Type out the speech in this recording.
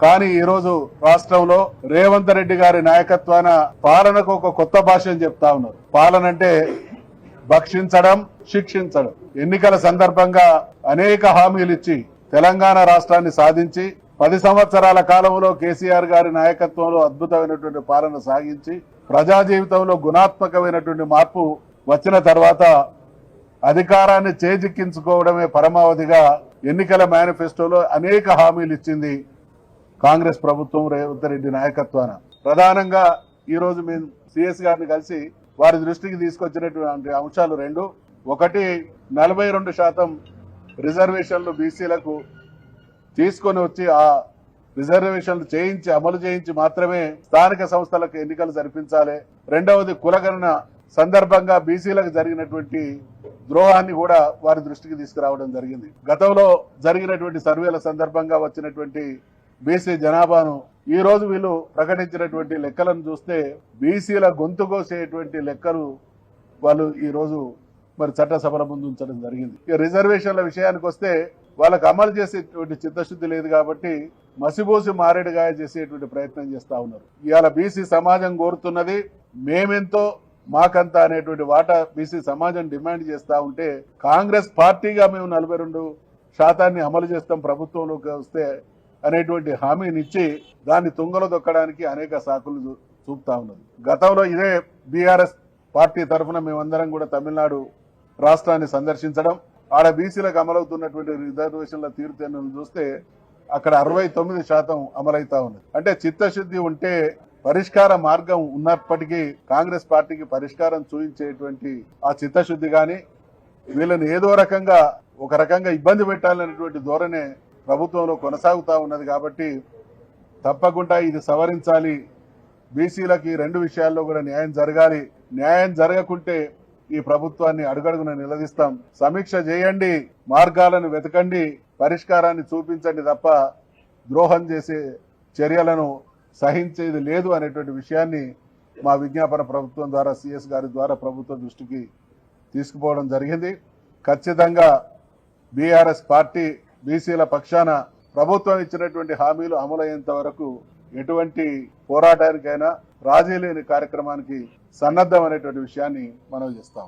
కానీ ఈ రోజు రాష్ట్రంలో రేవంత్ రెడ్డి గారి నాయకత్వాన పాలనకు ఒక కొత్త భాష అని చెప్తా ఉన్నారు. పాలన అంటే భక్షించడం, శిక్షించడం. ఎన్నికల సందర్భంగా అనేక హామీలు ఇచ్చి తెలంగాణ రాష్ట్రాన్ని సాధించి 10 సంవత్సరాల కాలంలో కేసీఆర్ గారి నాయకత్వంలో అద్భుతమైనటువంటి పాలన సాగించి ప్రజా జీవితంలో గుణాత్మకమైనటువంటి మార్పు వచ్చిన తర్వాత అధికారాన్ని చేజిక్కించుకోవడమే పరమావధిగా ఎన్నికల మేనిఫెస్టోలో అనేక హామీలు ఇచ్చింది కాంగ్రెస్ ప్రభుత్వం రేవంత్ రెడ్డి నాయకత్వాన. ప్రధానంగా ఈ రోజు మేము సిఎస్ గారిని కలిసి వారి దృష్టికి తీసుకొచ్చినటువంటి అంశాలు రెండు. ఒకటి, 42% రిజర్వేషన్లు బీసీలకు తీసుకొని వచ్చి ఆ రిజర్వేషన్లు చేయించి అమలు చేయించి మాత్రమే స్థానిక సంస్థలకు ఎన్నికలు జరిపించాలి. రెండవది, కులగణన సందర్భంగా బీసీలకు జరిగినటువంటి ద్రోహాన్ని కూడా వారి దృష్టికి తీసుకురావడం జరిగింది. గతంలో జరిగినటువంటి సర్వేల సందర్భంగా వచ్చినటువంటి బీసీ జనాభాను ఈ రోజు వీళ్ళు ప్రకటించినటువంటి లెక్కలను చూస్తే బీసీల గొంతు కోసేటువంటి లెక్కలు వాళ్ళు ఈ రోజు మరి చట్టసభల ముందు ఉంచడం జరిగింది. ఇక రిజర్వేషన్ల విషయానికి వస్తే వాళ్ళకు అమలు చేసేటువంటి చిత్తశుద్ధి లేదు కాబట్టి మసిబోసి మారేడుగాయ చేసేటువంటి ప్రయత్నం చేస్తా ఉన్నారు. ఇవాళ బీసీ సమాజం కోరుతున్నది మేమెంతో మాకంతా అనేటువంటి వాటా బీసీ సమాజం డిమాండ్ చేస్తా ఉంటే కాంగ్రెస్ పార్టీగా మేము 42% అమలు చేస్తాం ప్రభుత్వంలోకి వస్తే అనేటువంటి హామీని ఇచ్చి దాన్ని తుంగలో దొక్కడానికి అనేక సాకులు చూపుతా ఉన్నది. గతంలో ఇదే బీఆర్ఎస్ పార్టీ తరఫున మేమందరం కూడా తమిళనాడు రాష్ట్రాన్ని సందర్శించడం, ఆడ బీసీలకు అమలవుతున్నటువంటి రిజర్వేషన్ల తీరుతెన్నులను చూస్తే అక్కడ 69% అమలవుతా ఉన్నది. అంటే చిత్తశుద్ధి ఉంటే పరిష్కార మార్గం ఉన్నప్పటికీ కాంగ్రెస్ పార్టీకి పరిష్కారం చూపించేటువంటి ఆ చిత్తశుద్ధి కానీ వీళ్ళని ఏదో రకంగా ఒక రకంగా ఇబ్బంది పెట్టాలనేటువంటి ధోరణే ప్రభుత్వంలో కొనసాగుతా ఉన్నది. కాబట్టి తప్పకుండా ఇది సవరించాలి. బీసీలకి 2 విషయాల్లో కూడా న్యాయం జరగాలి. న్యాయం జరగకుంటే ఈ ప్రభుత్వాన్ని అడుగడుగున నిలదీస్తాం. సమీక్ష చేయండి, మార్గాలను వెతకండి, పరిష్కారాన్ని చూపించండి తప్ప ద్రోహం చేసే చర్యలను సహించేది లేదు అనేటువంటి విషయాన్ని మా విజ్ఞాపన ప్రభుత్వం ద్వారా సిఎస్ గారి ద్వారా ప్రభుత్వం దృష్టికి తీసుకుపోవడం జరిగింది. ఖచ్చితంగా బీఆర్ఎస్ పార్టీ బీసీల పక్షాన ప్రభుత్వం ఇచ్చినటువంటి హామీలు అమలయ్యేంత వరకు ఎటువంటి పోరాటానికైనా రాజీ లేని కార్యక్రమానికి సన్నద్ధం అనేటువంటి విషయాన్ని మనం చేస్తాం.